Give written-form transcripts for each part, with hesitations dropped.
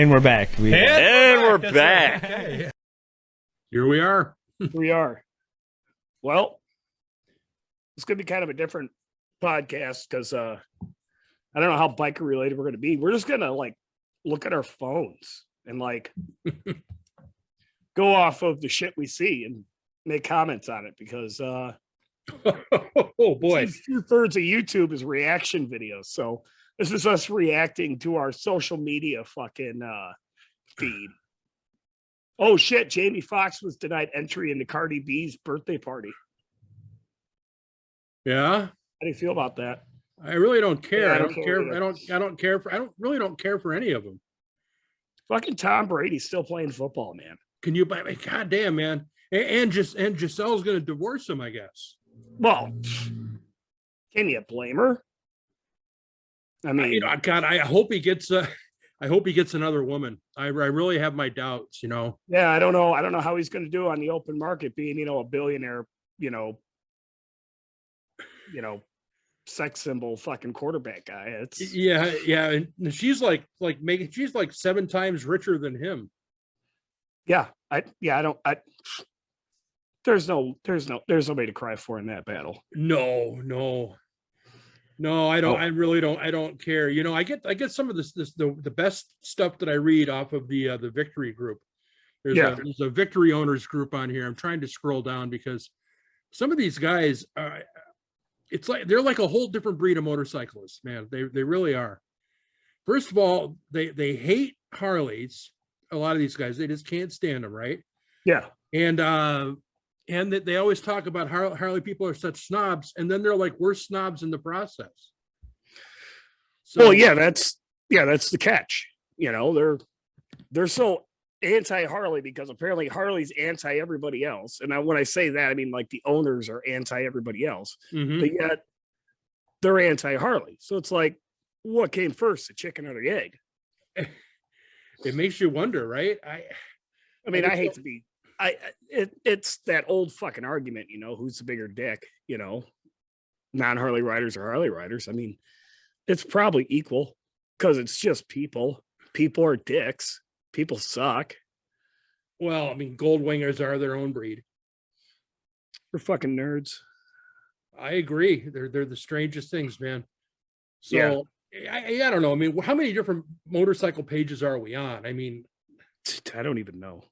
And we're back. We're back. Okay. Here we are. We are. Well, it's going to be kind of a different podcast because I don't know how biker related we're going to be. We're just going to like look at our phones and like go off of the shit we see and make comments on it because Oh boy. 2/3 of YouTube is reaction videos. So this is us reacting to our social media fucking feed. Oh shit, Jamie Foxx was denied entry into Cardi B's birthday party. Yeah. How do you feel about that? I really don't care. Yeah, I don't care. I don't really care for any of them. Fucking Tom Brady's still playing football, man. Can you buy me? God damn, man. And Giselle's going to divorce him, I guess. Well, can you blame her? I mean, God, I hope he gets another woman. I really have my doubts, Yeah, I don't know. I don't know how he's going to do on the open market, being, a billionaire, sex symbol fucking quarterback guy. It's yeah. And she's like she's like 7 times richer than him. There's nobody to cry for in that battle. No, I don't. I really don't. I don't care. I get some of the best stuff that I read off of the Victory group. There's a Victory owners group on here. I'm trying to scroll down because some of these guys are. It's like they're like a whole different breed of motorcyclists, man. They really are. First of all, they hate Harleys. A lot of these guys, they just can't stand them, right? Yeah. And that they always talk about Harley people are such snobs, and then they're like worse snobs in the process. So, well, yeah, that's the catch. They're so anti-Harley because apparently Harley's anti everybody else. And when I say that, I mean like the owners are anti everybody else, but yet they're anti-Harley. So it's like, what came first, the chicken or the egg? It makes you wonder, right? I hate to be. It's that old fucking argument, who's the bigger dick, non-Harley riders or Harley riders. I mean, it's probably equal because it's just people. People are dicks. People suck. Well, I mean, gold wingers are their own breed. They're fucking nerds. I agree. They're the strangest things, man. So yeah. I don't know. I mean, how many different motorcycle pages are we on? I mean, I don't even know.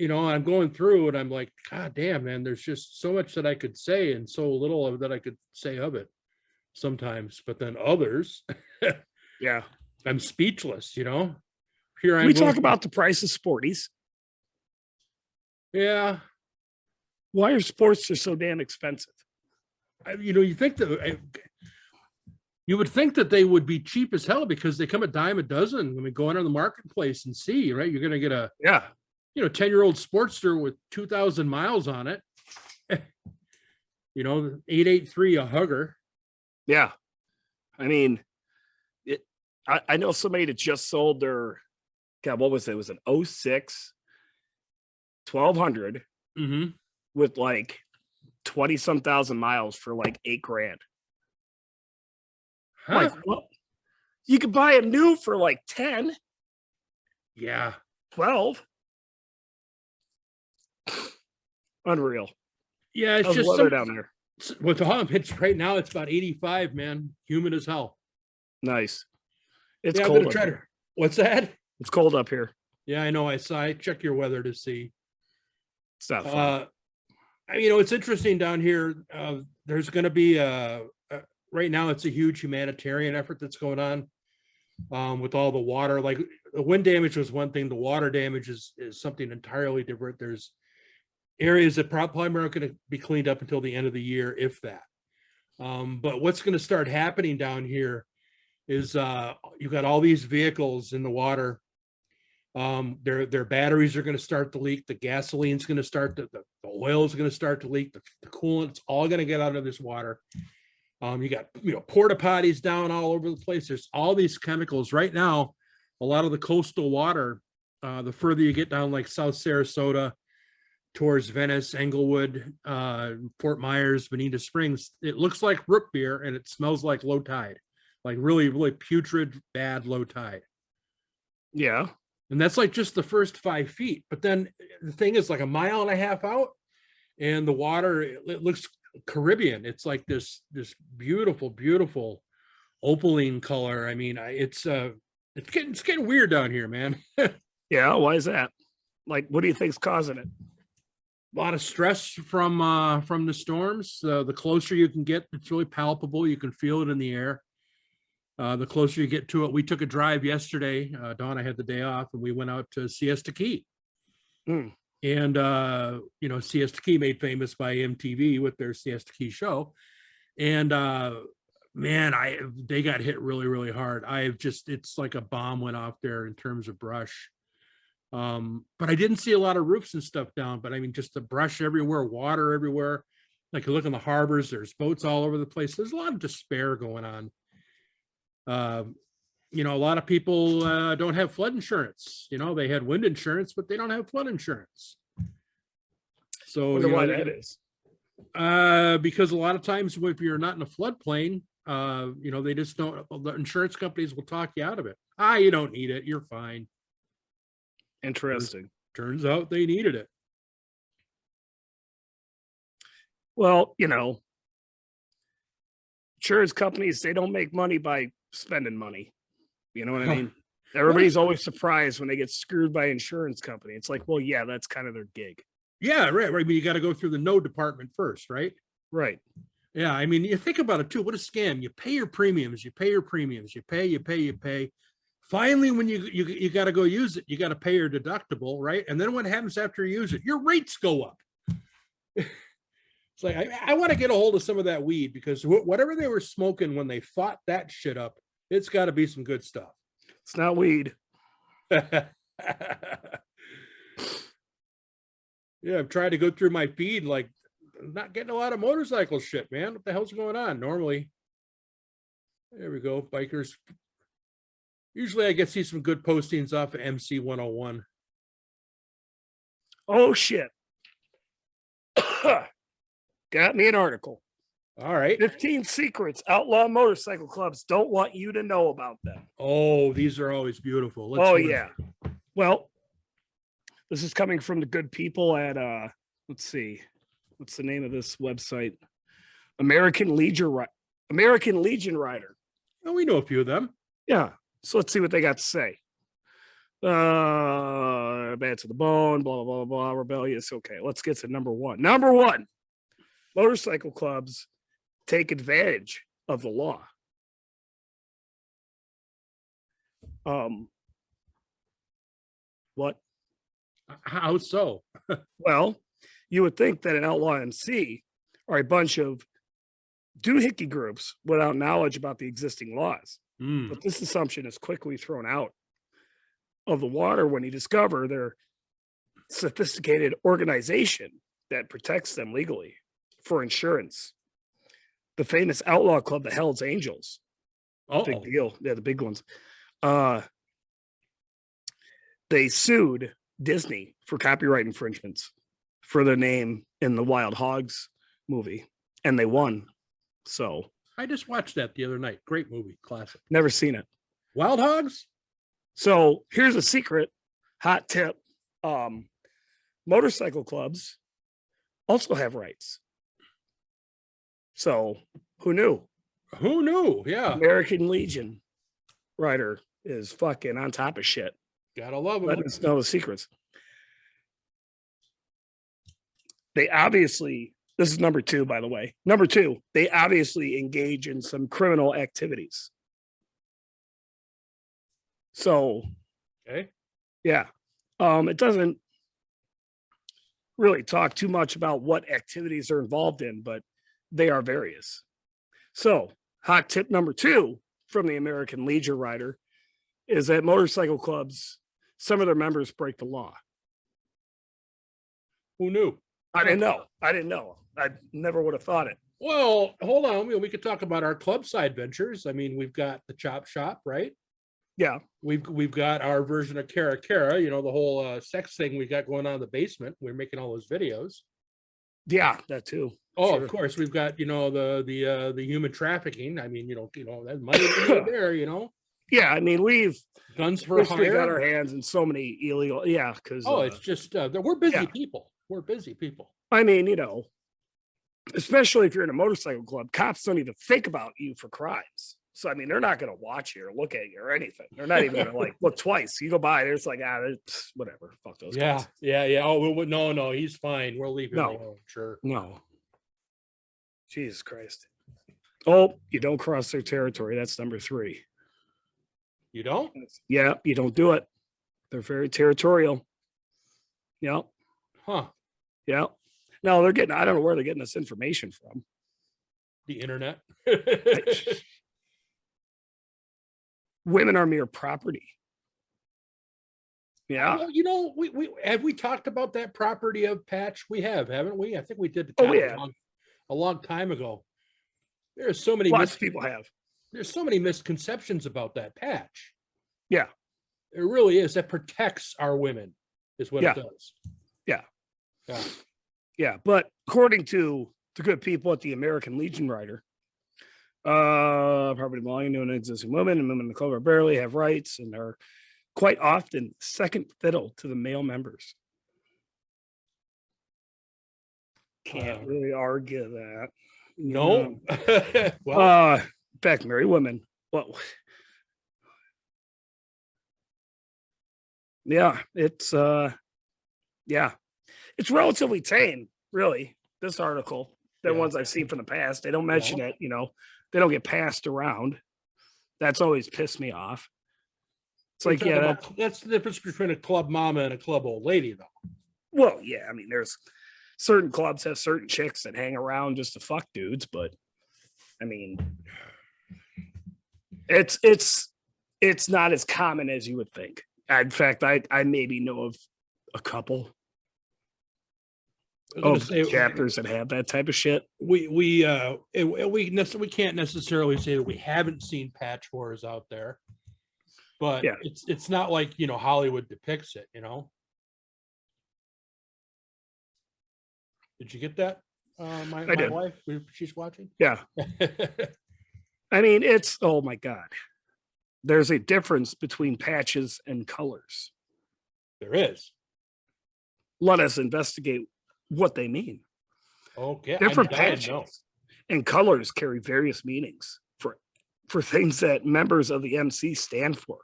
I'm going through and I'm like, God damn, man, there's just so much that I could say and so little that I could say of it sometimes. But then others, yeah, I'm speechless, Here we talk about the price of sporties. Yeah. Why are sports so damn expensive? You think that you would think that they would be cheap as hell because they come a dime a dozen. I mean, go into the marketplace and see, right? You're going to get a 10-year-old Sportster with 2,000 miles on it. 883, a hugger. Yeah. I mean, I know somebody that just sold their, God, what was it? It was an 06 1200 with like 20 some thousand miles for like $8,000. Huh? Like, what? You could buy a new for like 10. Yeah. 12. Unreal. Yeah, it's just weather down there. With it's right now, it's about 85, man. Humid as hell. Nice. It's cold. What's that? It's cold up here. Yeah, I know. I check your weather to see. It's not fun. It's interesting down here. There's going to be right now. It's a huge humanitarian effort that's going on with all the water. Like the wind damage was one thing. The water damage is something entirely different. There's areas that probably aren't going to be cleaned up until the end of the year, if that. But what's going to start happening down here is you've got all these vehicles in the water. Their batteries are going to start to leak. The gasoline's going to start the oil is going to start to leak. The coolant's all going to get out of this water. You got porta potties down all over the place. There's all these chemicals right now. A lot of the coastal water, the further you get down, like South Sarasota, towards Venice, Englewood, Fort Myers, Bonita Springs, it looks like root beer and it smells like low tide, like really, really putrid, bad low tide. Yeah. And that's like just the first 5 feet. But then the thing is like a mile and a half out, and the water, it looks Caribbean. It's like this beautiful, beautiful opaline color. I mean, it's getting weird down here, man. A Yeah, why is that? Like, what do you think's causing it? lot of stress from the storms. The closer you can get, it's really palpable. You can feel it in the air. The closer you get to it, we took a drive yesterday. Dawn, I had the day off, and we went out to Siesta Key. Mm. And Siesta Key, made famous by MTV with their Siesta Key show. And man, they got hit really, really hard. It's like a bomb went off there in terms of brush. But I didn't see a lot of roofs and stuff down, but I mean, just the brush everywhere, water everywhere. Like you look in the harbors, there's boats all over the place. There's a lot of despair going on. A lot of people don't have flood insurance. They had wind insurance, but they don't have flood insurance. So Wonder why that is. Because a lot of times if you're not in a floodplain, they just don't. The insurance companies will talk you out of it. You don't need it. You're fine. Interesting. Turns out they needed it. Well, insurance companies, they don't make money by spending money. You know what I mean? Everybody's always surprised when they get screwed by insurance company. It's like, well, yeah, that's kind of their gig. Yeah, right. I mean, you got to go through the no department first, right? Right. Yeah, I mean, you think about it too. What a scam! You pay your premiums. You pay. You pay. Finally, when you got to go use it, you got to pay your deductible, right? And then what happens after you use it? Your rates go up. It's like I want to get a hold of some of that weed, because whatever they were smoking when they fought that shit up, it's got to be some good stuff. It's not weed. Yeah, I've tried to go through my feed, like I'm not getting a lot of motorcycle shit, man. What the hell's going on? Normally, there we go, bikers. Usually I see some good postings off of MC 101. Oh shit. Got me an article. All right. 15 secrets outlaw motorcycle clubs don't want you to know about them. Oh, these are always beautiful. Yeah. Well, this is coming from the good people at let's see. What's the name of this website? American Legion Rider. Oh, we know a few of them. Yeah. So let's see what they got to say. Bad to the bone, blah, blah, blah, blah, rebellious. Okay, let's get to number one. Number one, motorcycle clubs take advantage of the law. What? How so? Well, you would think that an outlaw MC are a bunch of doohickey groups without knowledge about the existing laws. But this assumption is quickly thrown out of the water when you discover their sophisticated organization that protects them legally for insurance. The famous outlaw club, the Hells Angels. Big deal. Yeah, the big ones. They sued Disney for copyright infringements for their name in the Wild Hogs movie, and they won. So I just watched that the other night. Great movie, classic. Never seen it. Wild Hogs? So here's a secret, hot tip. Motorcycle clubs also have rights. So who knew? Who knew? Yeah. American Legion Rider is fucking on top of shit. Gotta love Let them. us know the secrets. They obviously, this is number two, by the way. Number two, they obviously engage in some criminal activities. So, Okay. yeah, it doesn't really talk too much about what activities they're involved in, but they are various. So, hot tip number two from the American Legion Rider is that motorcycle clubs, some of their members break the law. Who knew? I didn't know. I never would have thought it. Well, hold on. We could talk about our club side ventures. I mean, we've got the Chop Shop, right? Yeah. We've got our version of Kara Kara, the whole sex thing we got going on in the basement. We're making all those videos. Yeah, that too. Oh, Sure. Of course, we've got the human trafficking. I mean, that money there. Yeah, I mean, we've Guns for basically got hire. our hands in so many illegal. Yeah, because Oh, it's just we're busy yeah. people. We're busy people. I mean, especially if you're in a motorcycle club, cops don't even think about you for crimes. So I mean, they're not going to watch you or look at you or anything. They're not even going to like look twice. You go by, there's like whatever. Fuck those Yeah, guys. yeah. Oh, no, he's fine. We'll leave him No. alone. Sure. No. Jesus Christ. Oh, you don't cross their territory. That's number 3. You don't? Yeah, you don't do it. They're very territorial. Yeah. Huh. Yeah. No, I don't know where they're getting this information from. The internet. Women are mere property. Yeah. Well, we talked about that property of Patch? We have, haven't we? I think we did a long time ago. There's so many Lots of people have. There's so many misconceptions about that patch. Yeah. It really is. That protects our women, is what it does. Yeah. Yeah. Yeah. But according to the good people at the American Legion Rider, property belonging to an existing woman and women in the club barely have rights and are quite often second fiddle to the male members. Can't really argue that. No. Well, in fact, married women. Well, yeah, it's it's relatively tame, really. This article, the ones I've seen from the past, they don't mention it. They don't get passed around. That's always pissed me off. It's like, that's the difference between a club mama and a club old lady, though. Well, yeah, I mean, there's certain clubs have certain chicks that hang around just to fuck dudes, but I mean, it's not as common as you would think. In fact, I maybe know of a couple of chapters that have that type of shit. We can't necessarily say that we haven't seen patch whores out there, but it's not like Hollywood depicts it. Did you get that? My wife, she's watching. Yeah. I mean, oh my God. There's a difference between patches and colors. There is. Let us investigate what they mean. Okay. Different patches and colors carry various meanings for things that members of the MC stand for.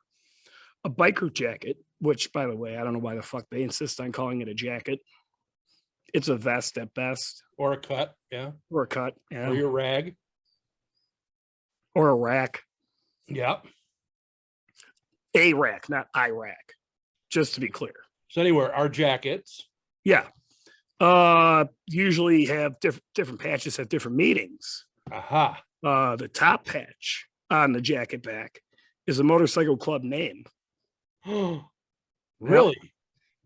A biker jacket, which, by the way, I don't know why the fuck they insist on calling it a jacket. It's a vest at best. Or a cut, yeah. Or a cut, yeah. Or your rag. Or a rack. Yeah. A rack, not Iraq, just to be clear. So anyway, our jackets. Yeah. Usually have different patches have different meanings. Aha. The top patch on the jacket back is a motorcycle club name. Really?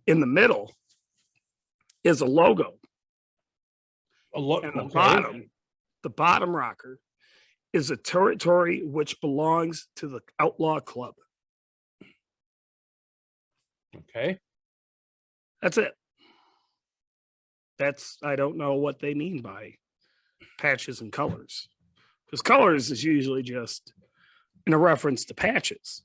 In the middle is a logo. And the bottom rocker is a territory which belongs to the outlaw club. Okay. That's it. I don't know what they mean by patches and colors. Because colors is usually just in a reference to patches.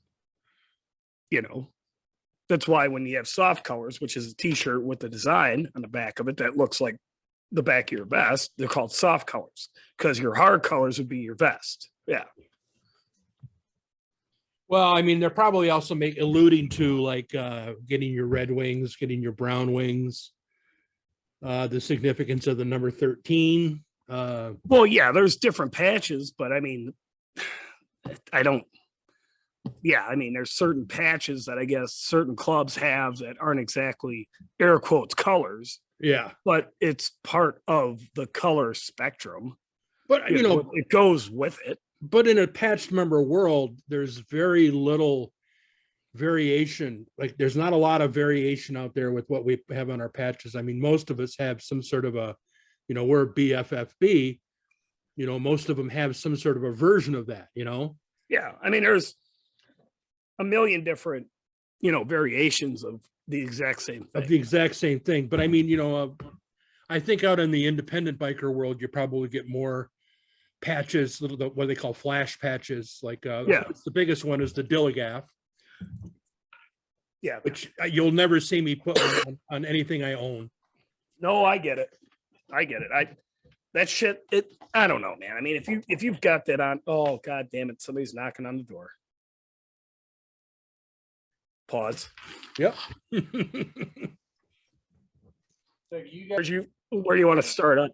That's why when you have soft colors, which is a t-shirt with a design on the back of it that looks like the back of your vest, they're called soft colors because your hard colors would be your vest. Yeah. Well, I mean, they're probably also alluding to like getting your red wings, getting your brown wings, the significance of the number 13. Well, yeah, there's different patches, but I mean, there's certain patches that I guess certain clubs have that aren't exactly air quotes colors. Yeah. But it's part of the color spectrum. But, it goes with it. But in a patched member world, there's very little variation. Like there's not a lot of variation out there with what we have on our patches. I mean, most of us have some sort of a, we're BFFB, most of them have some sort of a version of that, Yeah. I mean, there's a million different, variations of the exact same thing. But I mean, I think out in the independent biker world, you probably get more patches, what they call flash patches. Like Yeah. the biggest one is the Dilligaff, Yeah. which you'll never see me put on anything I own. No, I get it. That shit, I don't know, man. I mean, if you've got that on, oh god damn it, somebody's knocking on the door. Pause. Yep. So you guys, where do you want to start on?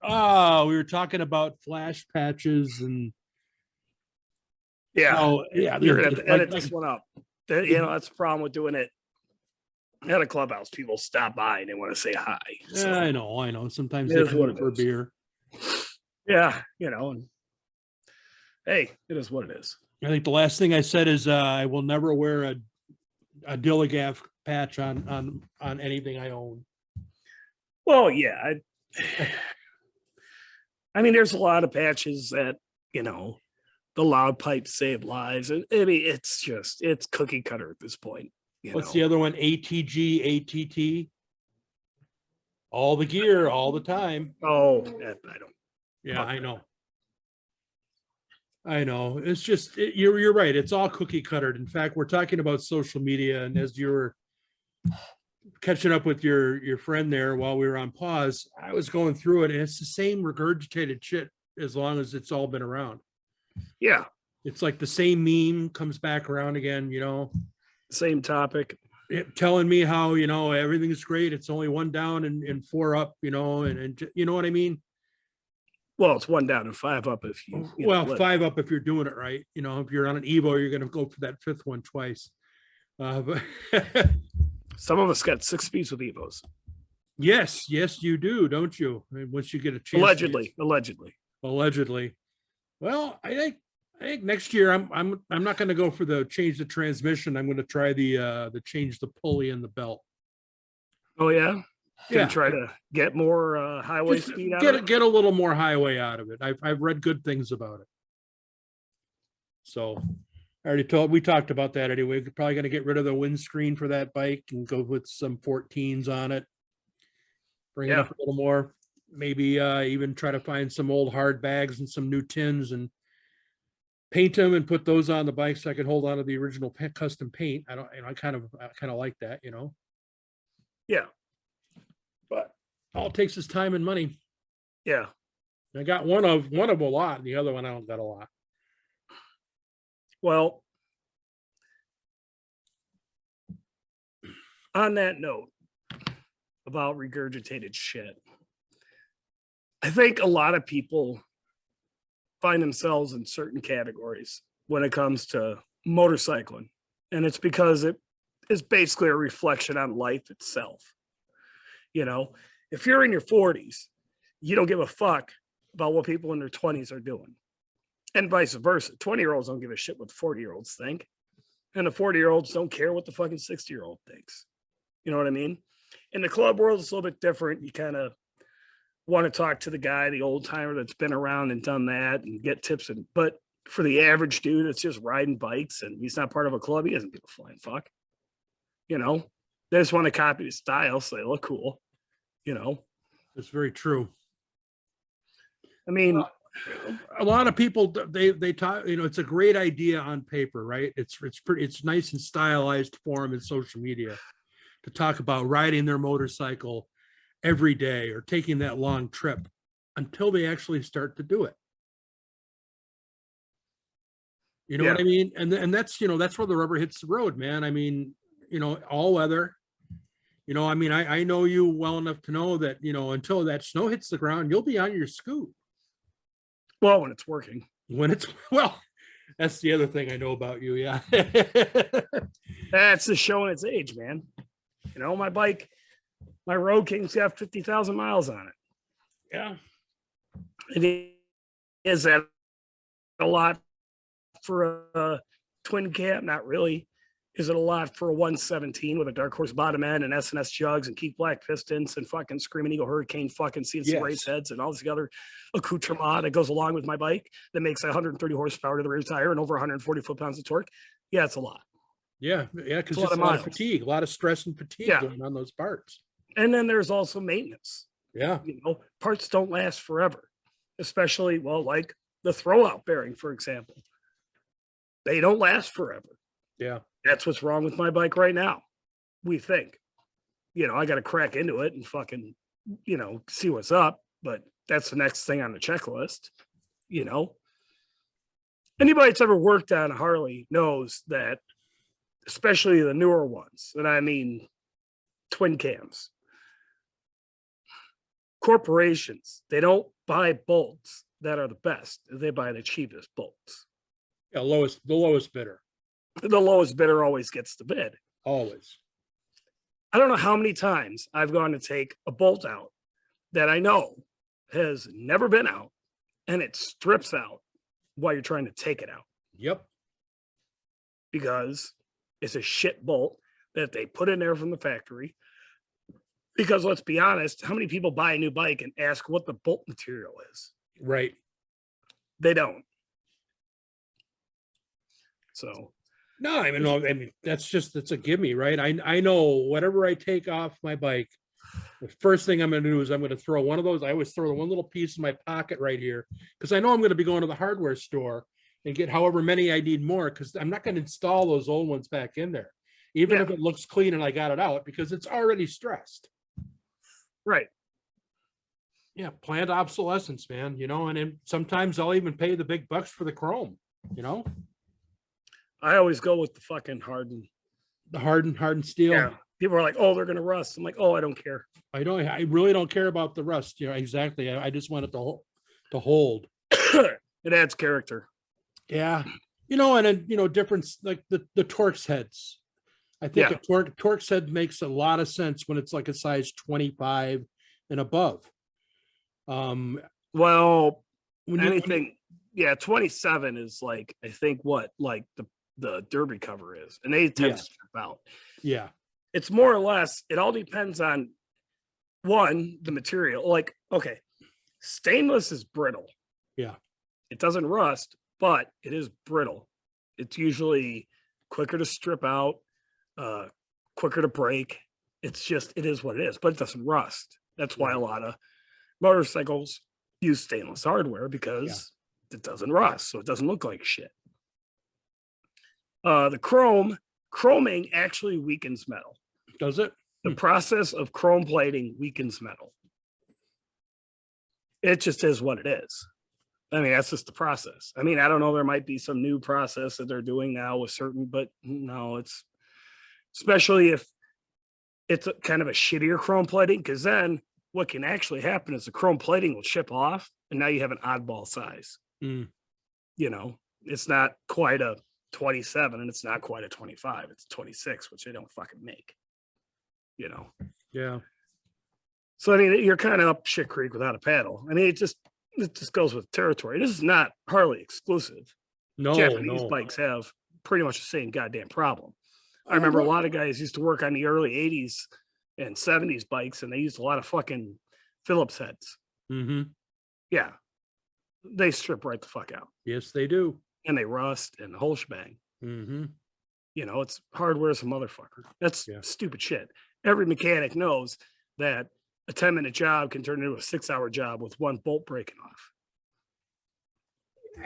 Oh, we were talking about flash patches and Yeah. oh yeah, You're gonna have to edit this one up. You know, that's the problem with doing it at a clubhouse. People stop by and they want to say hi. So, I know. Sometimes it they is come what in it for a is. beer. yeah, you know, and hey, it is what it is. I think the last thing I said is I will never wear a Dilligaff patch on anything I own. Well, yeah. I mean, there's a lot of patches that, you know, the loud pipes save lives. I mean, it's cookie cutter at this point. What's the other one? ATG, ATT. All the gear, all the time. Oh, I don't. Yeah, I know. It's just you're right. It's all cookie cuttered. In fact, we're talking about social media, and as you were catching up with your friend there while we were on pause, I was going through it, and it's the same regurgitated shit as long as it's all been around. Yeah, it's like the same meme comes back around again. You know, same topic. Telling me how everything's great. It's only 1 down and 4 up. You know, and you know what I mean. Well, it's 1 down and 5 up if you know, 5 up if you're doing it right. You know, if you're on an Evo, you're going to go for that 5th one twice. But some of us got 6 speeds with Evos. Yes, you do, don't you? I mean, once you get a chance. Allegedly. Well, I think next year I'm not going to go for the change the transmission. I'm going to try the change the pulley and the belt. Oh yeah. Try to get more highway speed out of it. Get a little more highway out of it. I've read good things about it. So we talked about that anyway. We're probably going to get rid of the windscreen for that bike and go with some 14s on it. Bring it up a little more. Maybe even try to find some old hard bags and some new tins and paint them and put those on the bike so I can hold on to the original custom paint. I kind of like that, you know. Yeah. But all it takes is time and money. Yeah. I got one of a lot, and the other one I don't got a lot. Well, on that note about regurgitated shit, I think a lot of people find themselves in certain categories when it comes to motorcycling. And it's because it is basically a reflection on life itself. You know, if you're in your 40s, you don't give a fuck about what people in their 20s are doing. And vice versa. 20-year-olds don't give a shit what 40-year-olds think. And the 40-year-olds don't care what the fucking 60-year-old thinks. You know what I mean? In the club world, it's a little bit different. You kind of want to talk to the guy, the old timer that's been around and done that and get tips. But for the average dude, it's just riding bikes and he's not part of a club. He doesn't give a flying fuck. You know, they just want to copy the style so they look cool. You know, it's very true. I mean, a lot of people they talk. You know, it's a great idea on paper, right? It's nice and stylized for them in social media to talk about riding their motorcycle every day or taking that long trip until they actually start to do it. You know what I mean? And that's, you know, that's where the rubber hits the road, man. I mean, you know, all weather, you know, I mean, I know you well enough to know that, you know, until that snow hits the ground, you'll be on your scoot. Well, when it's working. Well, that's the other thing I know about you. Yeah. That's the showing its age, man. You know, my bike, my Road King's got 50,000 miles on it. Yeah. Is that a lot for a twin cab? Not really. Is it a lot for a 117 with a Dark Horse bottom end and SNS jugs and Keith Black pistons and fucking Screaming Eagle Hurricane fucking CNC race heads and all this other accoutrement that goes along with my bike that makes 130 horsepower to the rear tire and over 140 foot-pounds of torque? Yeah, it's a lot. Yeah, because it's a lot of fatigue, a lot of stress and fatigue going on those parts. And then there's also maintenance. Yeah. You know, parts don't last forever. especially, well, like the throwout bearing, for example. They don't last forever. Yeah. That's what's wrong with my bike right now. We think, I got to crack into it and fucking, see what's up. But that's the next thing on the checklist. Anybody that's ever worked on a Harley knows that, especially the newer ones, and I mean twin cams, corporations, they don't buy bolts that are the best. They buy the cheapest bolts. Yeah, the lowest bidder. The lowest bidder always gets the bid. Always. I don't know how many times I've gone to take a bolt out that I know has never been out, and it strips out while you're trying to take it out. Yep. Because it's a shit bolt that they put in there from the factory. Because let's be honest, how many people buy a new bike and ask what the bolt material is? Right. They don't. So no, I mean that's a gimme, right? I know whatever I take off my bike, the first thing I'm going to do is I'm going to throw one of those. I always throw the one little piece in my pocket right here because I know I'm going to be going to the hardware store and get however many I need more because I'm not going to install those old ones back in there, even if it looks clean and I got it out because it's already stressed. Right. Yeah, planned obsolescence, man. And then sometimes I'll even pay the big bucks for the chrome. I always go with the fucking hardened. The hardened steel. Yeah. People are like, "Oh, they're gonna rust." I'm like, "Oh, I don't care. I really don't care about the rust. Exactly. I just want it to hold. It adds character. Yeah. And then difference like the Torx heads. I think a Torx head makes a lot of sense when it's like a size 25 and above. Well, anything, 27 is like, I think like the derby cover is, and they tend to strip out. Yeah. It's more or less, it all depends on one, the material. Like, okay, stainless is brittle. Yeah. It doesn't rust, but it is brittle. It's usually quicker to strip out, quicker to break. It is what it is, but it doesn't rust. That's why a lot of motorcycles use stainless hardware because it doesn't rust, so it doesn't look like shit. The chroming actually weakens metal. Does it? The process of chrome plating weakens metal. It just is what it is. I mean, that's just the process. I mean, I don't know. There might be some new process that they're doing now with certain, but no, it's especially if it's kind of a shittier chrome plating, because then what can actually happen is the chrome plating will chip off, and now you have an oddball size. It's not quite a 27 and it's not quite a 25. It's 26, which they don't fucking make. Yeah. So I mean, you're kind of up shit creek without a paddle. I mean, it just goes with territory. This is not Harley exclusive. No, Japanese bikes have pretty much the same goddamn problem. I remember a lot of guys used to work on the early 80s and 70s bikes, and they used a lot of fucking Phillips heads. Mm-hmm. Yeah. They strip right the fuck out. Yes, they do. And they rust and the whole shebang. Mm-hmm. It's hardware as a motherfucker. That's stupid shit. Every mechanic knows that a 10-minute job can turn into a 6-hour job with one bolt breaking off.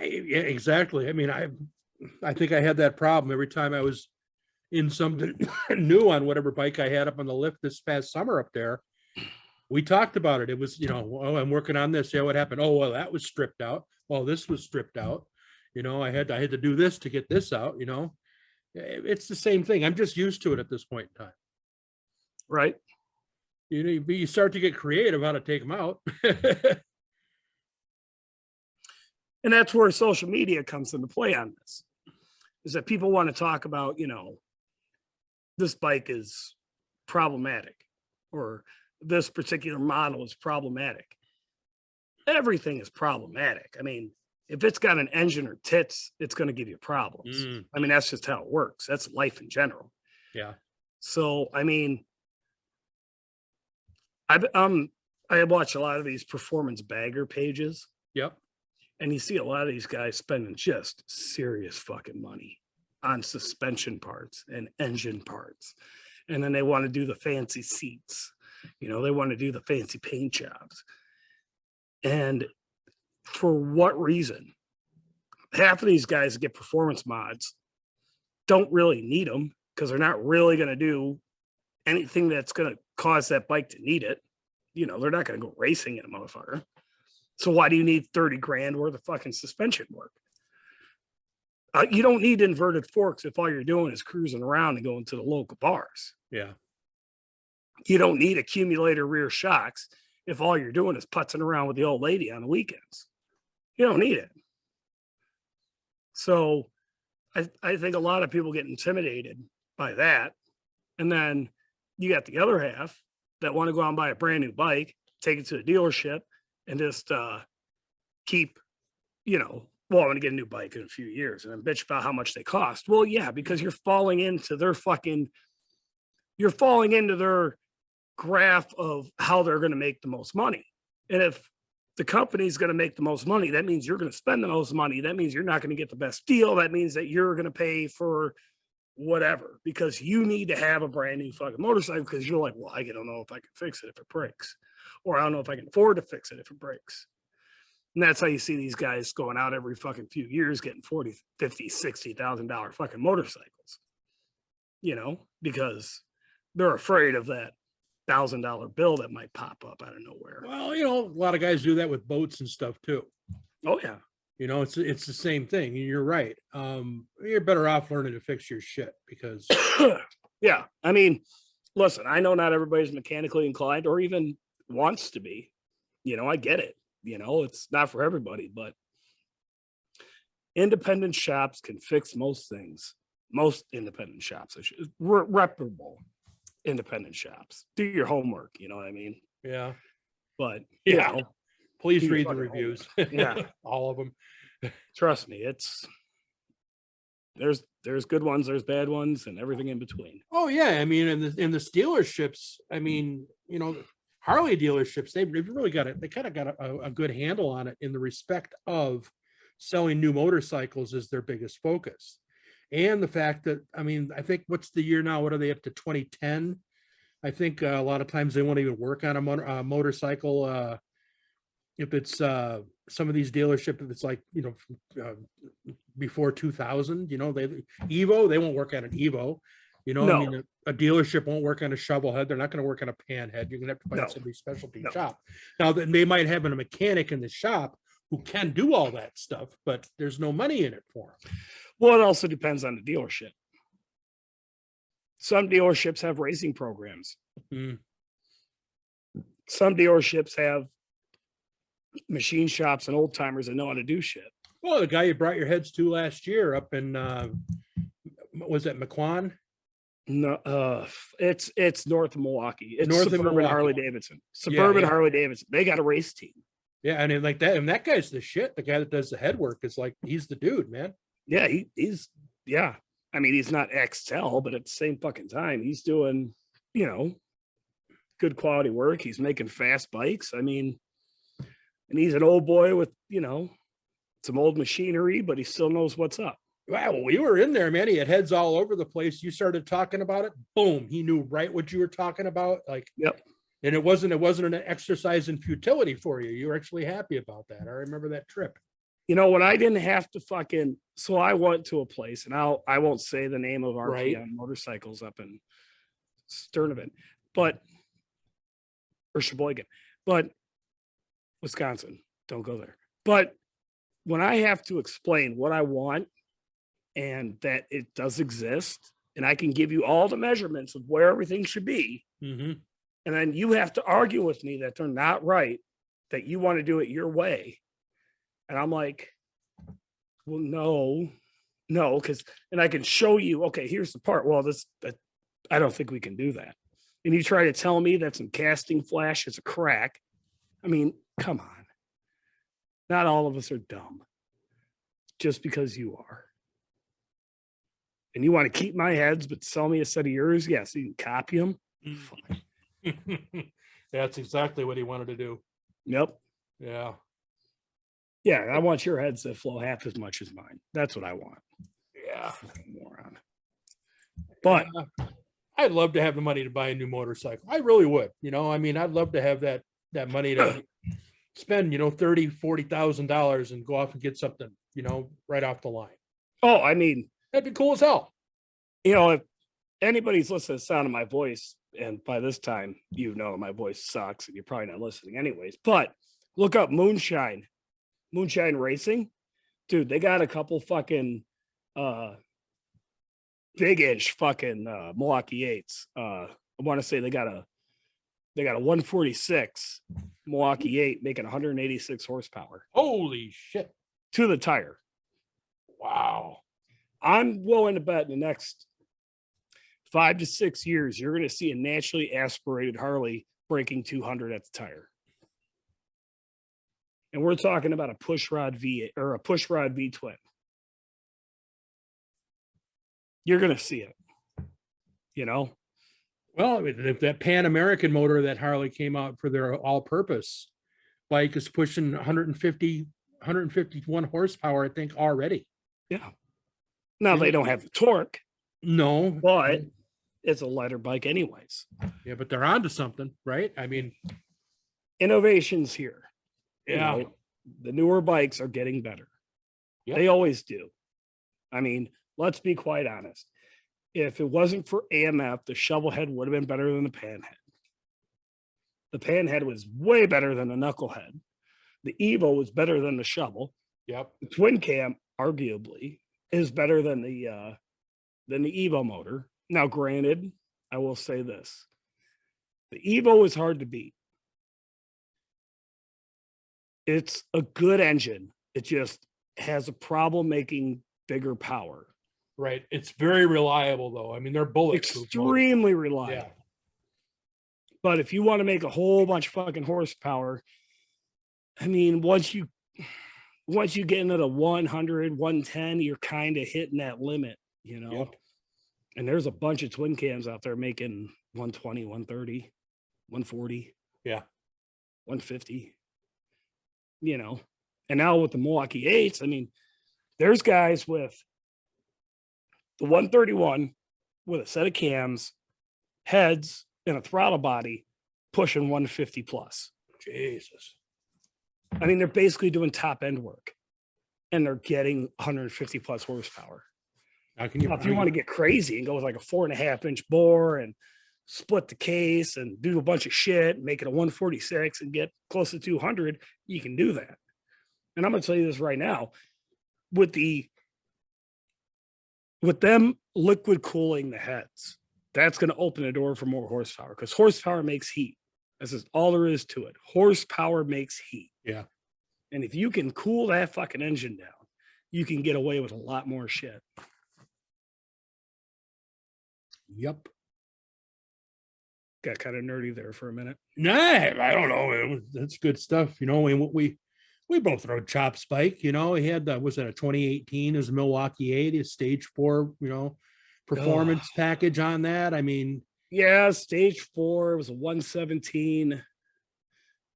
Yeah, exactly. I mean, I think I had that problem every time I was in something new on whatever bike I had up on the lift this past summer up there. We talked about it. It was, oh, I'm working on this. Yeah, what happened? Oh, well, that was stripped out. Well, this was stripped out. I had to do this to get this out. It's the same thing. I'm just used to it at this point in time. Right. You start to get creative how to take them out. And that's where social media comes into play on this, is that people want to talk about, this bike is problematic or this particular model is problematic. Everything is problematic. I mean, if it's got an engine or tits, it's going to give you problems. I mean, that's just how it works. That's life in general. Yeah. So, I mean, I watch a lot of these performance bagger pages. Yep. And you see a lot of these guys spending just serious fucking money on suspension parts and engine parts. And then they want to do the fancy seats. They want to do the fancy paint jobs. And For what reason? Half of these guys that get performance mods don't really need them because they're not really going to do anything that's going to cause that bike to need it. You know, they're not going to go racing in a motherfucker. So why do you need 30 grand worth of fucking suspension work? You don't need inverted forks if all you're doing is cruising around and going to the local bars. Yeah. You don't need accumulator rear shocks if all you're doing is putzing around with the old lady on the weekends. You don't need it. So I think a lot of people get intimidated by that. And then you got the other half that want to go out and buy a brand new bike, take it to the dealership, and just keep, you know, well, I'm going to get a new bike in a few years and then bitch about how much they cost. Well, yeah, because you're falling into their graph of how they're going to make the most money. And if the company's going to make the most money, that means you're going to spend the most money. That means you're not going to get the best deal. That means that you're going to pay for whatever, because you need to have a brand new fucking motorcycle because you're like, well, I don't know if I can fix it if it breaks, or I don't know if I can afford to fix it if it breaks. And that's how you see these guys going out every fucking few years getting $40,000, $50,000, $60,000 fucking motorcycles, you know, because they're afraid of that $1,000 bill that might pop up out of nowhere. Well, you know, a lot of guys do that with boats and stuff too. Oh yeah. You know, it's the same thing. You're right. You're better off learning to fix your shit because yeah. I mean, listen, I know not everybody's mechanically inclined or even wants to be. You know, I get it. You know, it's not for everybody, but independent shops can fix most things. Most independent shops, reputable independent shops. Do your homework, you know what I mean? yeah. But Yeah. you know, Please do your read the fucking reviews. Yeah. All of them. Trust me, there's good ones, there's bad ones, and everything in between. Oh yeah, I mean, in the dealerships, I mean, you know, Harley dealerships, they've really got it. They kind of got a good handle on it in the respect of selling new motorcycles is their biggest focus, and the fact that, I mean, I think what's the year now? What are they up to? 2010? I think a lot of times they won't even work on a motorcycle. If it's some of these dealerships, if it's like, you know, before 2000, you know, they won't work on an Evo. You know, No. I mean, a dealership won't work on a shovel head. They're not going to work on a pan head. You're going to have to find No. somebody specialty No. shop. Now, they might have a mechanic in the shop who can do all that stuff, but there's no money in it for them. Well, it also depends on the dealership. Some dealerships have racing programs. Mm. Some dealerships have machine shops and old timers that know how to do shit. Well, the guy you brought your heads to last year up in, was that McQuan? No, it's north of Milwaukee. It's North of Suburban Milwaukee. Harley Davidson. Suburban yeah. Harley Davidson. They got a race team. Yeah, and then like that, and that guy's the shit. The guy that does the head work is like, he's the dude, man. Yeah, he's yeah. I mean, he's not XL, but at the same fucking time, he's doing, you know, good quality work. He's making fast bikes. I mean, and he's an old boy with, you know, some old machinery, but he still knows what's up. Wow, we were in there, man. He had heads all over the place. You started talking about it. Boom. He knew right what you were talking about. Like, Yep. And it wasn't an exercise in futility for you. You were actually happy about that. I remember that trip. You know, when I didn't have to fucking, so I went to a place, and I won't say the name of RP Right. on motorcycles up in Sturtevant, but, or Sheboygan, but Wisconsin, don't go there. But when I have to explain what I want and that it does exist, and I can give you all the measurements of where everything should be, Mm-hmm. and then you have to argue with me that they're not right, that you want to do it your way. And I'm like, well, no, because, and I can show you, okay, here's the part. Well, I don't think we can do that. And you try to tell me that some casting flash is a crack. I mean, come on. Not all of us are dumb just because you are. And you want to keep my heads, but sell me a set of yours? Yes, you can copy them. Fine. That's exactly what he wanted to do. Yep. Yeah. Yeah, I want your heads to flow half as much as mine. That's what I want. Yeah. Moron. But I'd love to have the money to buy a new motorcycle. I really would. You know, I mean, I'd love to have that money to spend, $30,000-$40,000 and go off and get something, right off the line. Oh, I mean, That'd be cool as hell. if anybody's listening to the sound of my voice, and by this time, my voice sucks and you're probably not listening anyways, but look up Moonshine Racing. Dude, they got a couple fucking big-ish fucking Milwaukee 8s. I want to say they got a 146 Milwaukee 8 making 186 horsepower Holy shit. to the tire. Wow. I'm willing to bet in the next 5 to 6 years, you're going to see a naturally aspirated Harley breaking 200 at the tire. And we're talking about a pushrod V twin. You're going to see it, Well, if that Pan American motor that Harley came out for their all-purpose bike is pushing 151 horsepower, I think, already. Yeah. Now they don't have the torque, No, but it's a lighter bike anyways. yeah, but they're onto something, right? I mean, Innovations here. yeah, The newer bikes are getting better. Yep. They always do. I mean, let's be quite honest. If it wasn't for AMF, the shovel head would have been better than the pan head. The pan head was way better than the knucklehead. The Evo was better than the shovel. yep, The twin cam, arguably, is better than the Evo motor. Now, granted, I will say this: the Evo is hard to beat. It's a good engine. It just has a problem making bigger power. right. It's very reliable, though. I mean, they're bulletproof. Extremely reliable. Yeah, But if you want to make a whole bunch of fucking horsepower, I mean, once you get into the 100, 110, you're kind of hitting that limit, Yep. And there's a bunch of twin cams out there making 120, 130, 140. Yeah. 150, and now with the Milwaukee 8s, I mean, there's guys with the 131 with a set of cams, heads, and a throttle body pushing 150 plus. Jesus. I mean, they're basically doing top end work and they're getting 150 plus horsepower. Now, can you? Now, if you want to get crazy and go with like a 4.5-inch bore and split the case and do a bunch of shit and make it a 146 and get close to 200, you can do that. And I'm going to tell you this right now, with them liquid cooling the heads, that's going to open the door for more horsepower, because horsepower makes heat. This is all there is to it. Horsepower makes heat. Yeah. And if you can cool that fucking engine down, you can get away with a lot more shit. Yep. Got kind of nerdy there for a minute. Nah, I don't know. That's good stuff. We both rode Chop Spike. He had was it a 2018? It was a Milwaukee 8, a stage 4, performance package on that. I mean, yeah, stage 4, it was a 117.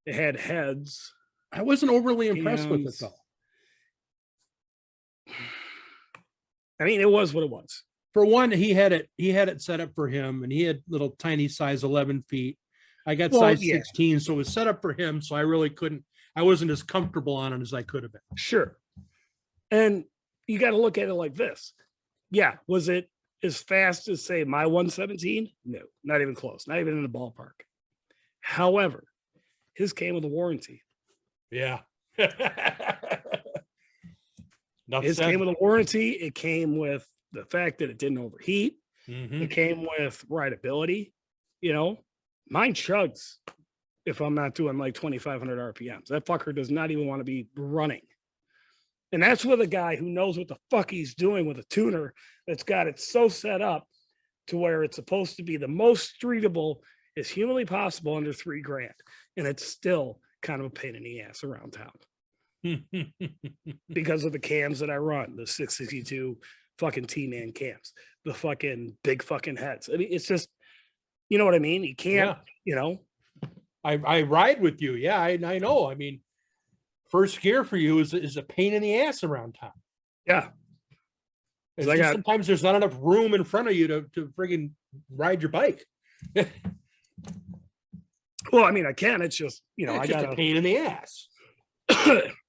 It had heads. I wasn't overly impressed with it, though. I mean, it was what it was. For one, he had it set up for him, and he had little tiny size 11 feet. I got size 16, so it was set up for him. So I wasn't as comfortable on it as I could have been. Sure. And you got to look at it like this. Yeah. Was it as fast as, say, my 117? No, not even close. Not even in the ballpark. However, his came with a warranty. Yeah. His came with a warranty. It came with the fact that it didn't overheat. Mm-hmm. It came with rideability. Mine chugs if I'm not doing like 2,500 RPMs. That fucker does not even want to be running. And that's with a guy who knows what the fuck he's doing with a tuner that's got it so set up to where it's supposed to be the most streetable as humanly possible under $3,000. And it's still kind of a pain in the ass around town because of the cams that I run, the 662 fucking T-Man cams, the fucking big fucking heads. I mean, it's just, you know what I mean? You can't, I ride with you. Yeah, I know. I mean, first gear for you is a pain in the ass around town. Yeah. Sometimes there's not enough room in front of you to friggin' ride your bike. Well, I mean, I can. It's just, I got a pain in the ass.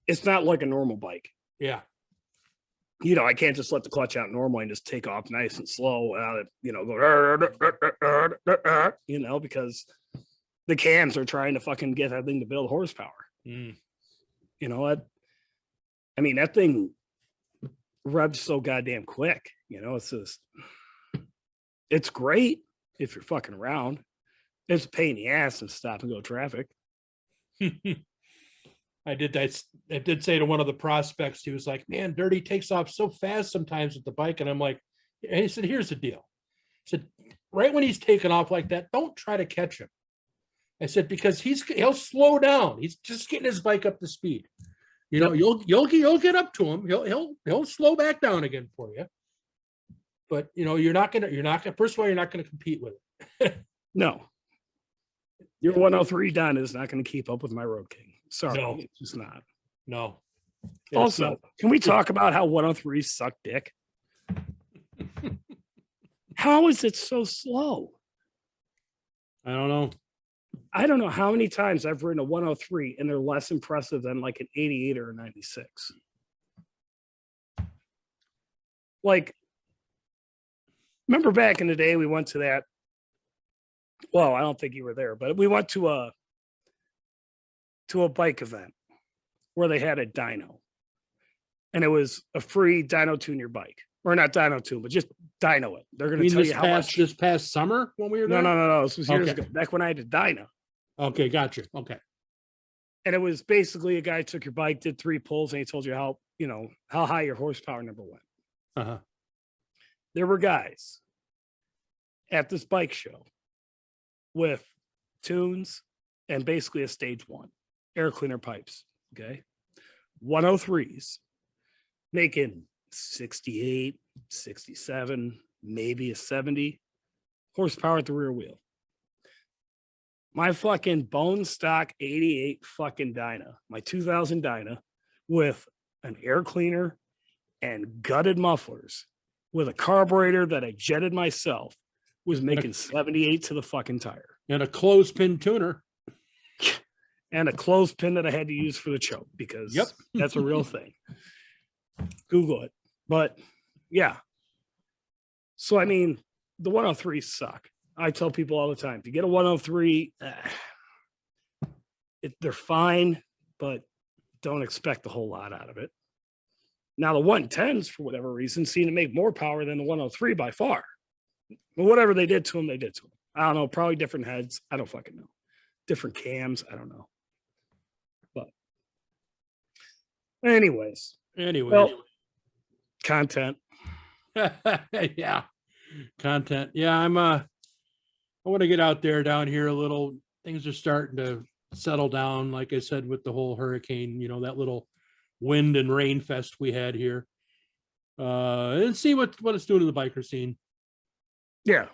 it's not like a normal bike. Yeah. You know, I can't just let the clutch out normally and just take off nice and slow. Go, you know, because the cams are trying to fucking get that thing to build horsepower. Mm. You know what? I mean, that thing revs so goddamn quick. You know, it's just, it's great if you're fucking around. It's a pain in the ass in stop and go traffic. I did say to one of the prospects, he was like, man, Dirty takes off so fast sometimes with the bike. And I'm like, and he said, here's the deal. I said, right when he's taking off like that, don't try to catch him. I said, because he'll slow down. He's just getting his bike up to speed. You know, you'll get up to him. He'll slow back down again for you. But you know, first of all, you're not gonna compete with it. No. Your 103 Don is not going to keep up with my Road King. Sorry, No. it's just not. No. Also, can we talk about how 103s suck dick? How is it so slow? I don't know. I don't know how many times I've ridden a 103 and they're less impressive than like an 88 or a 96. Like, remember back in the day, we went to that. Well, I don't think you were there, but we went to a bike event where they had a dyno. And it was a free dyno tune your bike. Or not dyno tune, but just dyno it. They're going to tell you how much. This past summer when we were there? No. This was years Okay. ago, back when I had a dyno. Okay, gotcha. Okay. And it was basically a guy took your bike, did 3 pulls, and he told you how high your horsepower number went. Uh-huh. There were guys at this bike show with tunes and basically a stage 1 air cleaner pipes. Okay. 103s making 68, 67, maybe a 70 horsepower at the rear wheel. My fucking bone stock 88 fucking Dyna, my 2000 Dyna with an air cleaner and gutted mufflers with a carburetor that I jetted myself was making 78 to the fucking tire. And a clothespin tuner. And a clothespin that I had to use for the choke because that's a real thing. Google it. But yeah. So, I mean, the 103s suck. I tell people all the time, if you get a 103, they're fine, but don't expect a whole lot out of it. Now, the 110s, for whatever reason, seem to make more power than the 103 by far. But whatever they did to them, they did to them. I don't know, probably different heads. I don't fucking know. Different cams. I don't know. But anyways. Well, content. Yeah. Content. Yeah, I want to get out there down here a little. Things are starting to settle down, like I said, with the whole hurricane, you know, that little wind and rain fest we had here. And see what it's doing to the biker scene. Yeah.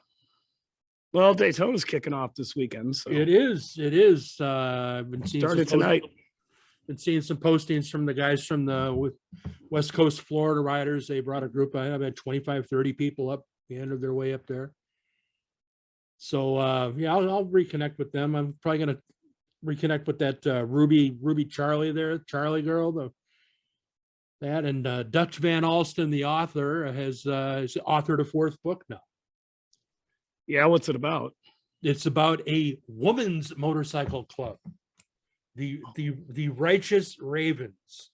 Well, Daytona's kicking off this weekend. So It is. I've been seeing started tonight. Been seeing some postings from the guys from the West Coast Florida riders. They brought a group. I've had 25, 30 people up the end of their way up there. So yeah, I'll reconnect with them. I'm probably gonna reconnect with that Ruby Charlie there, Charlie girl, and Dutch Van Alsten, the author, has authored a 4th book now. Yeah, what's it about? It's about a woman's motorcycle club, the Righteous Ravens.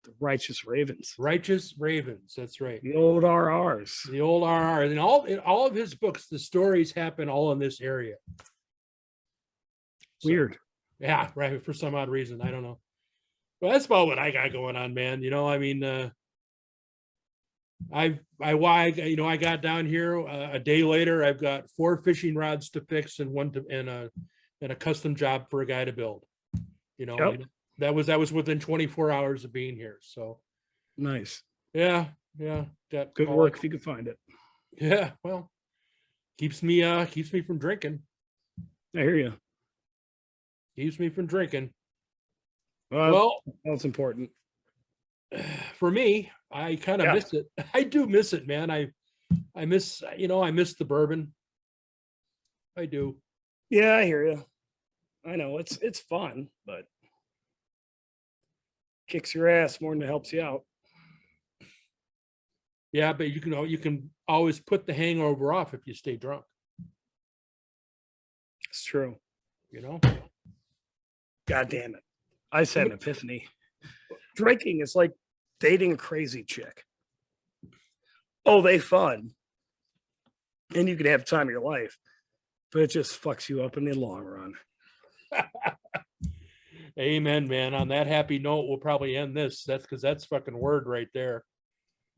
The Righteous Ravens. Righteous Ravens. That's right. The old RRs. The old RR. And in all of his books, the stories happen all in this area. Weird. Yeah, right. For some odd reason. I don't know. Well, that's about what I got going on, man. You know, I mean, I got down here a day later. I've got 4 fishing rods to fix and a custom job for a guy to build. You know, that was within 24 hours of being here. So nice. Yeah. Good work if you could find it. Yeah. Well, keeps me from drinking. I hear you. Keeps me from drinking. Well, that's important. For me, I kind of miss it. I do miss it, man. I miss the bourbon. I do. Yeah, I hear you. I know it's fun, but kicks your ass more than it helps you out. Yeah, but you can always put the hangover off if you stay drunk. It's true. You know. God damn it. I just had an epiphany. Drinking is like dating a crazy chick. Oh, they fun. And you can have the time of your life, but it just fucks you up in the long run. Amen, man. On that happy note, we'll probably end this. That's because that's fucking word right there.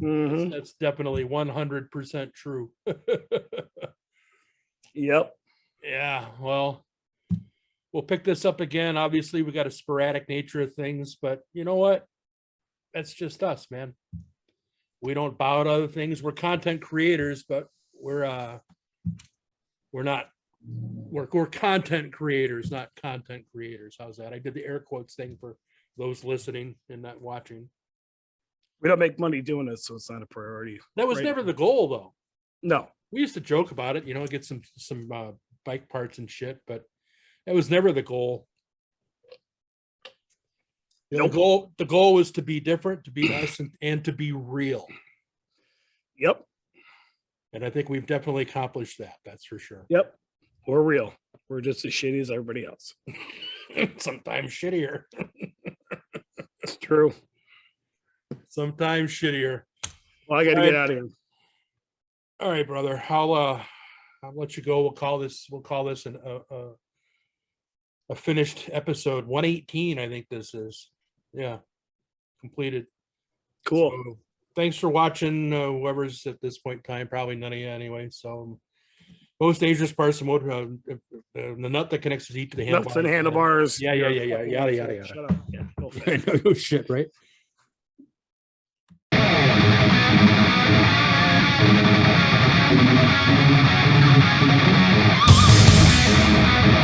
Mhm. That's definitely 100% true. Yep. Yeah, well, we'll pick this up again. Obviously, we got a sporadic nature of things, but you know what? That's just us, man. We don't bow to other things. We're content creators, but we're content creators, not content creators. How's that? I did the air quotes thing for those listening and not watching. We don't make money doing it, so it's not a priority. That was Right. never the goal, though. No. We used to joke about it, get some bike parts and shit, but that was never the goal. Nope. The goal was to be different, to be us, and to be real. Yep. And I think we've definitely accomplished that. That's for sure. Yep. We're real. We're just as shitty as everybody else. Sometimes shittier. It's true. Sometimes shittier. Well, I got to All get right. out of here. All right, brother. I'll let you go. We'll call this a finished episode 118. I think this is. Yeah. Completed. Cool. So, thanks for watching. Whoever's at this point in time, probably none of you anyway. So, most dangerous parts of motor, the nut that connects the seat to the handlebars. Nuts and handlebars. Yeah. Yada. Shut up. Yeah. Go for it. No shit, right? Thank you.